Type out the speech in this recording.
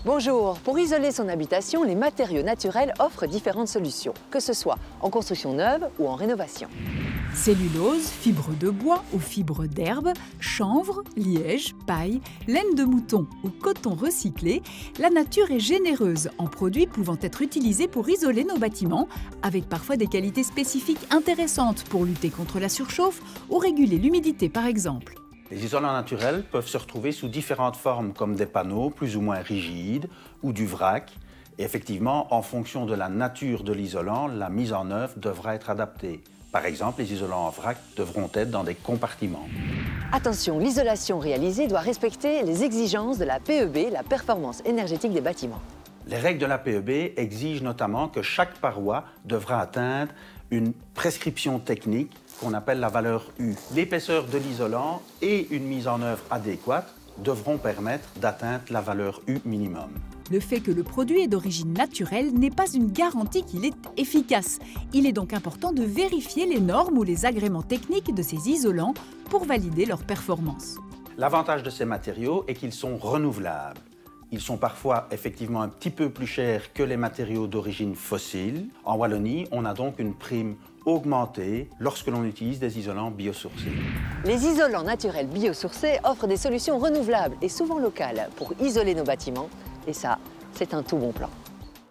Bonjour, pour isoler son habitation, les matériaux naturels offrent différentes solutions, que ce soit en construction neuve ou en rénovation. Cellulose, fibre de bois ou fibre d'herbe, chanvre, liège, paille, laine de mouton ou coton recyclé, la nature est généreuse en produits pouvant être utilisés pour isoler nos bâtiments, avec parfois des qualités spécifiques intéressantes pour lutter contre la surchauffe ou réguler l'humidité par exemple. Les isolants naturels peuvent se retrouver sous différentes formes comme des panneaux plus ou moins rigides ou du vrac. Et effectivement, en fonction de la nature de l'isolant, la mise en œuvre devra être adaptée. Par exemple, les isolants en vrac devront être dans des compartiments. Attention, l'isolation réalisée doit respecter les exigences de la PEB, la performance énergétique des bâtiments. Les règles de la PEB exigent notamment que chaque paroi devra atteindre une prescription technique qu'on appelle la valeur U. L'épaisseur de l'isolant et une mise en œuvre adéquate devront permettre d'atteindre la valeur U minimum. Le fait que le produit est d'origine naturelle n'est pas une garantie qu'il est efficace. Il est donc important de vérifier les normes ou les agréments techniques de ces isolants pour valider leur performance. L'avantage de ces matériaux est qu'ils sont renouvelables. Ils sont parfois effectivement un petit peu plus chers que les matériaux d'origine fossile. En Wallonie, on a donc une prime augmentée lorsque l'on utilise des isolants biosourcés. Les isolants naturels biosourcés offrent des solutions renouvelables et souvent locales pour isoler nos bâtiments. Et ça, c'est un tout bon plan.